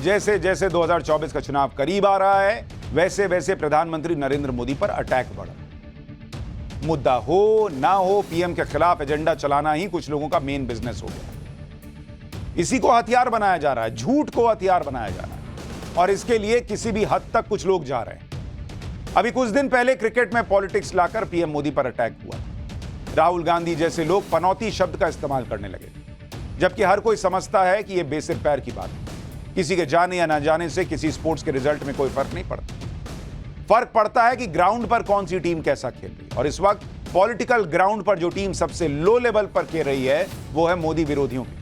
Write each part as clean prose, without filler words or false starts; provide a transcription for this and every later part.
जैसे जैसे 2024 का चुनाव करीब आ रहा है, वैसे वैसे प्रधानमंत्री नरेंद्र मोदी पर अटैक बढ़ रहा है। मुद्दा हो ना हो, पीएम के खिलाफ एजेंडा चलाना ही कुछ लोगों का मेन बिजनेस हो गया। इसी को हथियार बनाया जा रहा है, झूठ को हथियार बनाया जा रहा है, और इसके लिए किसी भी हद तक कुछ लोग जा रहे हैं। अभी कुछ दिन पहले क्रिकेट में पॉलिटिक्स लाकर पीएम मोदी पर अटैक हुआ। राहुल गांधी जैसे लोग पनौती शब्द का इस्तेमाल करने लगे, जबकि हर कोई समझता है कि यह बेसिर पैर की बात है। किसी के जाने या ना जाने से किसी स्पोर्ट्स के रिजल्ट में कोई फर्क नहीं पड़ता। फर्क पड़ता है कि ग्राउंड पर कौन सी टीम कैसा खेल रही है, और इस वक्त पॉलिटिकल ग्राउंड पर जो टीम सबसे लो लेवल पर खेल रही है वो है मोदी विरोधियों की,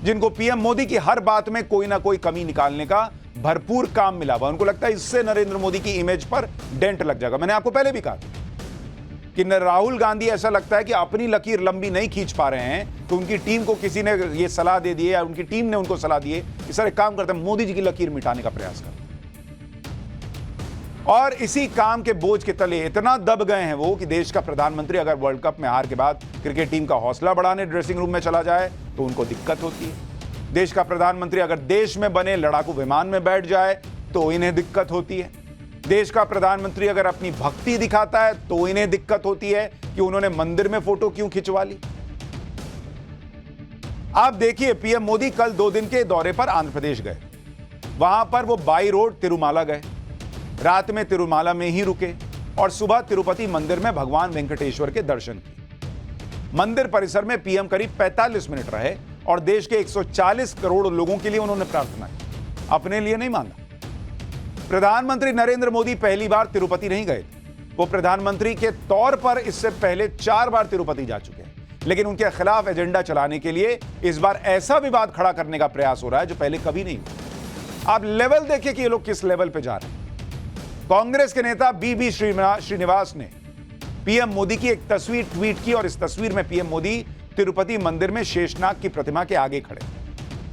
जिनको पीएम मोदी की हर बात में कोई ना कोई कमी निकालने का भरपूर काम मिला हुआ। उनको लगता है इससे नरेंद्र मोदी की इमेज पर डेंट लग जाएगा। मैंने आपको पहले भी कहा कि राहुल गांधी ऐसा लगता है कि अपनी लकीर लंबी नहीं खींच पा रहे हैं, तो उनकी टीम को किसी ने ये सलाह दे दी है या उनकी टीम ने उनको सलाह दी है कि सर एक काम करते हैं, मोदी जी की लकीर मिटाने का प्रयास करें। और इसी काम के बोझ के तले इतना दब गए हैं वो कि देश का प्रधानमंत्री अगर वर्ल्ड कप में हार के बाद क्रिकेट टीम का हौसला बढ़ाने ड्रेसिंग रूम में चला जाए तो उनको दिक्कत होती है। देश का प्रधानमंत्री अगर देश में बने लड़ाकू विमान में बैठ जाए तो इन्हें दिक्कत होती है। देश का प्रधानमंत्री अगर अपनी भक्ति दिखाता है तो इन्हें दिक्कत होती है कि उन्होंने मंदिर में फोटो क्यों खिंचवा ली। आप देखिए, पीएम मोदी कल 2 दिन के दौरे पर आंध्र प्रदेश गए। वहां पर वो बाई रोड तिरुमाला गए, रात में तिरुमाला में ही रुके और सुबह तिरुपति मंदिर में भगवान वेंकटेश्वर के दर्शन किए। मंदिर परिसर में पीएम करीब 45 मिनट रहे और देश के 140 करोड़ लोगों के लिए उन्होंने प्रार्थना की, अपने लिए नहीं मांगा। प्रधानमंत्री नरेंद्र मोदी पहली बार तिरुपति नहीं गए थे। वो प्रधानमंत्री के तौर पर इससे पहले 4 बार तिरुपति जा चुके हैं, लेकिन उनके खिलाफ एजेंडा चलाने के लिए इस बार ऐसा विवाद खड़ा करने का प्रयास हो रहा है जो पहले कभी नहीं हुआ। आप लेवल देखिए कि ये लोग किस लेवल पे जा रहे हैं। कांग्रेस के नेता बीबी श्रीनिवास ने पीएम मोदी की एक तस्वीर ट्वीट की और इस तस्वीर में पीएम मोदी तिरुपति मंदिर में शेषनाग की प्रतिमा के आगे खड़े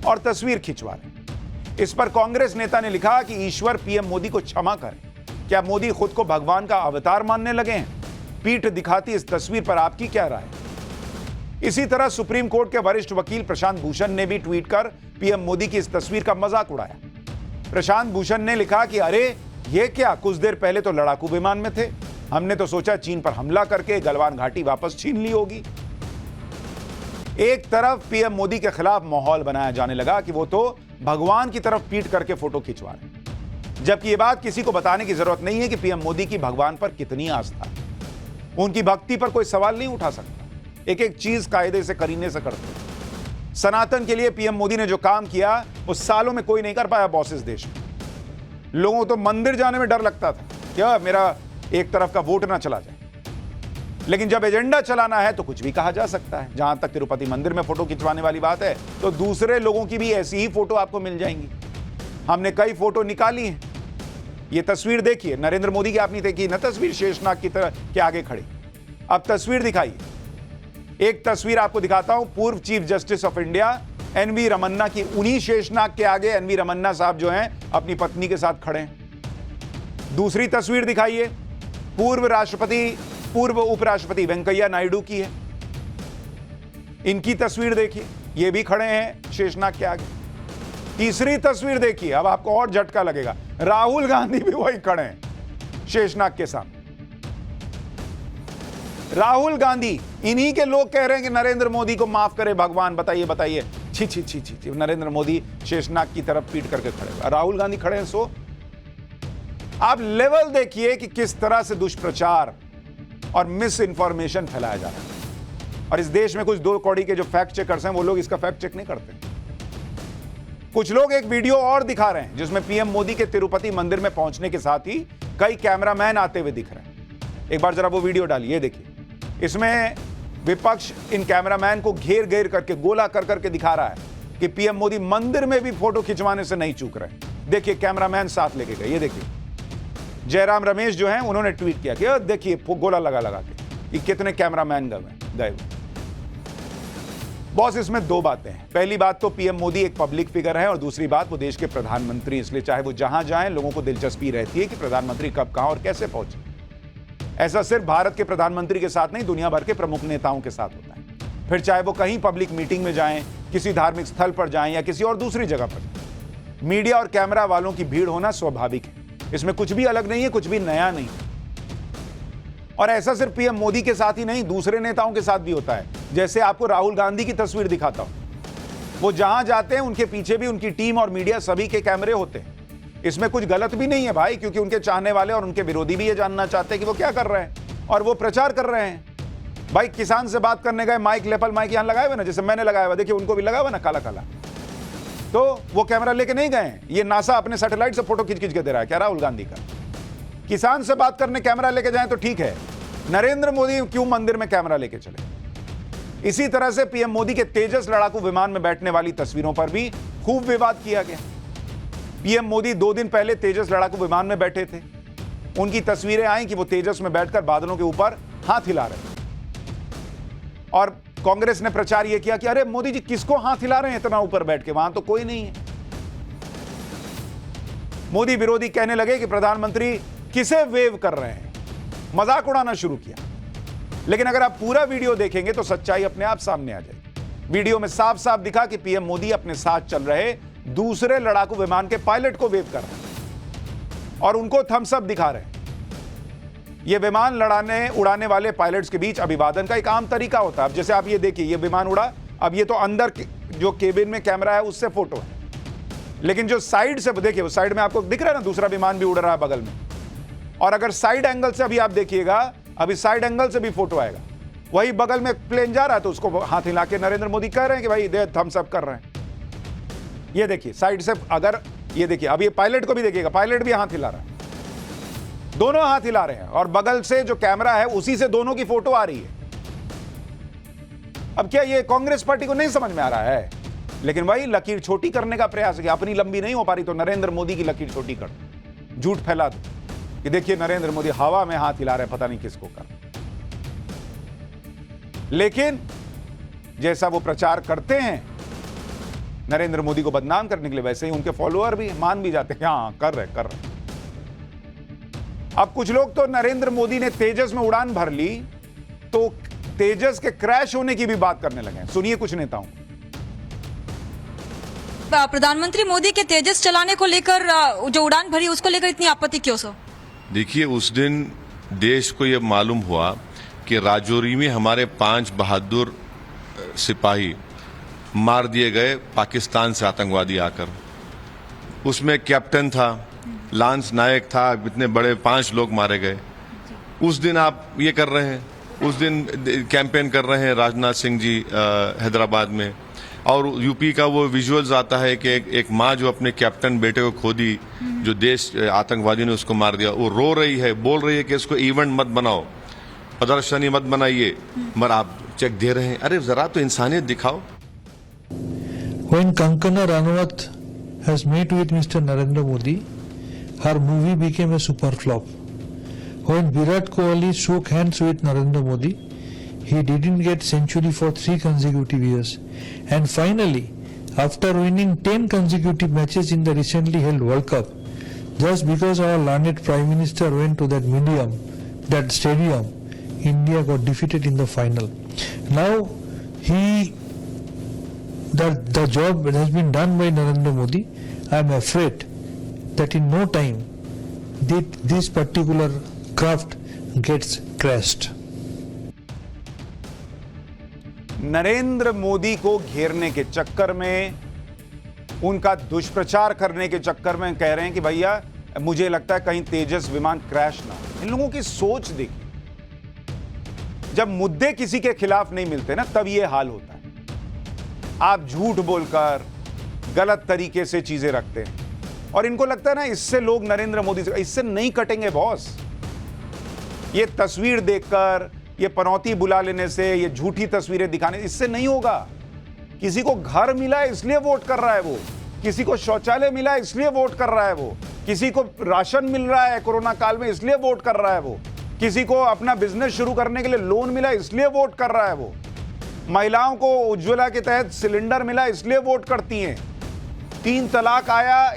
और तस्वीर खिंचवा रहे। इस पर कांग्रेस नेता ने लिखा कि ईश्वर पीएम मोदी को क्षमा करे, क्या मोदी खुद को भगवान का अवतार मानने लगे हैं? पीठ दिखाती इस तस्वीर पर आपकी क्या राय है? इसी तरह सुप्रीम कोर्ट के वरिष्ठ वकील प्रशांत भूषण ने भी ट्वीट कर पीएम मोदी की इस तस्वीर का मजाक उड़ाया। प्रशांत भूषण ने लिखा कि अरे ये क्या, कुछ देर पहले तो लड़ाकू विमान में थे, हमने तो सोचा चीन पर हमला करके गलवान घाटी वापस छीन ली होगी। एक तरफ पीएम मोदी के खिलाफ माहौल बनाया जाने लगा कि वो तो भगवान की तरफ पीट करके फोटो खिंचवा रहे, जबकि ये बात किसी को बताने की जरूरत नहीं है कि पीएम मोदी की भगवान पर कितनी आस्था है। उनकी भक्ति पर कोई सवाल नहीं उठा सकता। एक एक चीज कायदे से करीने से करते। सनातन के लिए पीएम मोदी ने जो काम किया उस सालों में कोई नहीं कर पाया बॉसेस देश में। लोगों को तो मंदिर जाने में डर लगता था, क्या मेरा एक तरफ का वोट ना चला जाए। लेकिन जब एजेंडा चलाना है तो कुछ भी कहा जा सकता है। जहां तक तिरुपति मंदिर में फोटो खिंचवाने वाली बात है तो दूसरे लोगों की भी ऐसी ही फोटो आपको मिल जाएंगी। हमने कई फोटो निकाली हैं। ये तस्वीर देखिए, नरेंद्र मोदी की आपने देखी ना तस्वीर, शेषनाग की तरह के आगे खड़ी। अब तस्वीर दिखाइए, एक तस्वीर आपको दिखाता हूं। पूर्व chief justice of India N V Ramana की, उन्हीं शेषनाग के आगे एनवी रमन्ना साहब जो हैं अपनी पत्नी के साथ खड़े हैं। दूसरी तस्वीर दिखाइए, पूर्व उपराष्ट्रपति वेंकैया नायडू की है। इनकी तस्वीर देखिए, ये भी खड़े हैं शेषनाग के आगे। तीसरी तस्वीर देखिए, अब आपको और झटका लगेगा, राहुल गांधी भी वही खड़े हैं शेषनाग के सामने। राहुल गांधी, इन्हीं के लोग कह रहे हैं कि नरेंद्र मोदी को माफ करे भगवान। बताइए बताइए, छी छी छी छी, नरेंद्र मोदी शेषनाग की तरफ पीट करके खड़े, राहुल गांधी खड़े हैं। सो आप लेवल देखिए कि किस तरह से दुष्प्रचार और मिस इंफॉर्मेशन फैलाया जा रहा है। और इस देश में कुछ 2 कौड़ी के जो फैक्ट चेकर्स हैं वो लोग इसका फैक्ट चेक नहीं करते। कुछ लोग एक वीडियो और दिखा रहे हैं जिसमें पीएम मोदी के तिरुपति मंदिर में पहुंचने के साथ ही कई कैमरामैन आते हुए दिख रहे हैं। एक बार जरा वो वीडियो डालिए, देखिए। इसमें विपक्ष इन कैमरामैन को घेर घेर करके गोला कर करके दिखा रहा है कि पीएम मोदी मंदिर में भी फोटो खिंचवाने से नहीं चूक रहे। देखिए कैमरामैन साथ लेके गए, ये देखिए। जयराम रमेश जो हैं उन्होंने ट्वीट किया कि देखिए गोला लगा के कि कितने कैमरामैन गए। बॉस, इसमें 2 बातें हैं। पहली बात तो पीएम मोदी एक पब्लिक फिगर है और दूसरी बात वो देश के प्रधानमंत्री, इसलिए चाहे वो जहां जाएं लोगों को दिलचस्पी रहती है कि प्रधानमंत्री कब, कहां और कैसे पहुंचे। ऐसा सिर्फ भारत के प्रधानमंत्री के साथ नहीं, दुनिया भर के प्रमुख नेताओं के साथ होता है। फिर चाहे वो कहीं पब्लिक मीटिंग में जाएं, किसी धार्मिक स्थल पर जाएं या किसी और दूसरी जगह पर। मीडिया और कैमरा वालों की भीड़ होना स्वाभाविक है, इसमें कुछ भी अलग नहीं है, कुछ भी नया नहीं। और ऐसा सिर्फ पीएम मोदी के साथ ही नहीं, दूसरे नेताओं के साथ भी होता है। जैसे आपको राहुल गांधी की तस्वीर दिखाता हूं, वो जहां जाते हैं उनके पीछे भी उनकी टीम और मीडिया सभी के कैमरे होते हैं। इसमें कुछ गलत भी नहीं है भाई, क्योंकि उनके चाहने वाले और उनके विरोधी भी ये जानना चाहते हैं कि वो क्या कर रहे हैं और वो प्रचार कर रहे हैं। भाई किसान से बात करने गए, माइक लेपल माइक यहां लगाए हुए ना, जैसे मैंने लगाया हुआ, देखिए उनको भी लगा हुआ ना काला काला, तो वो कैमरा लेके नहीं गए। ये नासा अपने सैटेलाइट से फोटो खींच खींच के दे रहा है क्या राहुल गांधी का? किसान से बात करने कैमरा लेके जाए तो ठीक है, नरेंद्र मोदी क्यों मंदिर में कैमरा लेके चले? इसी तरह से पीएम मोदी के तेजस लड़ाकू विमान में बैठने वाली तस्वीरों पर भी खूब विवाद किया गया। पीएम मोदी 2 दिन पहले तेजस लड़ाकू विमान में बैठे थे, उनकी तस्वीरें आई कि वो तेजस में बैठकर बादलों के ऊपर हाथ हिला रहे हैं। और कांग्रेस ने प्रचार यह किया कि अरे मोदी जी किसको हाथ हिला रहे हैं इतना ऊपर बैठ के, वहां तो कोई नहीं है। मोदी विरोधी कहने लगे कि प्रधानमंत्री किसे वेव कर रहे हैं, मजाक उड़ाना शुरू किया। लेकिन अगर आप पूरा वीडियो देखेंगे तो सच्चाई अपने आप सामने आ जाएगी। वीडियो में साफ साफ दिखा कि पीएम मोदी अपने साथ चल रहे दूसरे लड़ाकू विमान के पायलट को वेव कर रहे हैं और उनको थम्स अप दिखा रहे हैं। यह विमान उड़ाने वाले पायलट्स के बीच अभिवादन का एक आम तरीका होता है। अब जैसे आप ये देखिए, ये विमान उड़ा, अब ये तो अंदर जो केबिन में कैमरा है उससे फोटो है, लेकिन जो साइड से देखिए, उस साइड में आपको दिख रहा है ना, दूसरा विमान भी उड़ रहा है बगल में। और अगर साइड एंगल से अभी आप देखिएगा, अभी साइड एंगल से भी फोटो आएगा, वही बगल में प्लेन जा रहा है तो उसको हाथ हिला के नरेंद्र मोदी कह रहे हैं कि भाई दे थम्स अप कर रहे हैं। ये देखिए साइड से, अगर ये देखिए, अब ये पायलट को भी देखिएगा, पायलट भी हाथ हिला रहा है, दोनों हाथ हिला रहे हैं और बगल से जो कैमरा है उसी से दोनों की फोटो आ रही है। अब क्या ये कांग्रेस पार्टी को नहीं समझ में आ रहा है? लेकिन भाई लकीर छोटी करने का प्रयास है कि अपनी लंबी नहीं हो पा रही तो नरेंद्र मोदी की लकीर छोटी कर दो, झूठ फैला दो कि देखिए नरेंद्र मोदी हवा में हाथ हिला रहे हैं, पता नहीं किसको कर। लेकिन जैसा वो प्रचार करते हैं नरेंद्र मोदी को बदनाम करने के लिए, वैसे ही उनके फॉलोअर भी मान भी जाते हैं, हाँ कर रहे। अब कुछ लोग तो नरेंद्र मोदी ने तेजस में उड़ान भर ली तो तेजस के क्रैश होने की भी बात करने लगे। सुनिए कुछ नेताओं। प्रधानमंत्री मोदी के तेजस चलाने को लेकर जो उड़ान भरी उसको लेकर इतनी आपत्ति क्यों सर? देखिए, उस दिन देश को यह मालूम हुआ कि राजौरी में हमारे 5 बहादुर सिपाही मार दिए गए पाकिस्तान से आतंकवादी आकर। उसमें कैप्टन था, लांस नायक था, इतने बड़े 5 लोग मारे गए। उस दिन आप ये कर रहे हैं, उस दिन कैंपेन कर रहे हैं राजनाथ सिंह जी हैदराबाद में, और यूपी का वो विजुअल्स आता है कि एक माँ जो अपने कैप्टन बेटे को खो दी, जो देश आतंकवादी ने उसको मार दिया, वो रो रही है, बोल रही है कि इसको इवेंट मत बनाओ, प्रदर्शनी मत बनाइए, मगर आप चेक दे रहे हैं। अरे जरा तो इंसानियत दिखाओ। When Kankana Ranaut has met with Mr. Narendra Modi, her movie became a super flop. When Virat Kohli shook hands with Narendra Modi, he didn't get century for 3 consecutive years. And finally, after winning 10 consecutive matches in the recently held World Cup, just because our learned Prime Minister went to that stadium, India got defeated in the final. Now, the job that has been done by Narendra Modi, I am afraid that in no time this particular craft gets crashed. Narendra Modi को घेरने के चक्कर में, उनका दुष्प्रचार करने के चक्कर में कह रहे हैं कि भैया मुझे लगता है कहीं तेजस विमान क्रैश ना हो। इन लोगों की सोच देखिए, जब मुद्दे किसी के खिलाफ नहीं मिलते ना तब ये हाल होता है। आप झूठ बोलकर गलत तरीके से चीजें रखते हैं और इनको लगता है ना इससे लोग नरेंद्र मोदी से, इससे नहीं कटेंगे बॉस। ये तस्वीर देखकर, ये पनौती बुला लेने से, ये झूठी तस्वीरें दिखाने, इससे नहीं होगा। किसी को घर मिला है इसलिए वोट कर रहा है वो, किसी को शौचालय मिला है इसलिए वोट कर रहा है वो, किसी को राशन मिल रहा है कोरोना काल में इसलिए वोट कर रहा है वो, किसी को अपना बिजनेस शुरू करने के लिए लोन मिला इसलिए वोट कर रहा है वो, महिलाओं को उज्ज्वला के तहत सिलेंडर मिला इसलिए वोट करती हैं, 3 तलाक आया,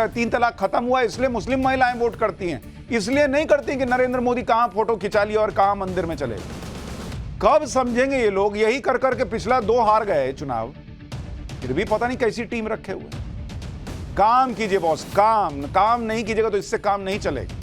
3 तलाक खत्म हुआ इसलिए मुस्लिम महिलाएं वोट करती हैं, इसलिए नहीं करती कि नरेंद्र मोदी कहां फोटो खिंचा लिया और कहां मंदिर में चले। कब समझेंगे ये लोग? यही कर के पिछला 2 हार गए चुनाव, फिर भी पता नहीं कैसी टीम रखे हुए। काम कीजिए बॉस, काम काम नहीं कीजिएगा तो इससे काम नहीं चलेगा।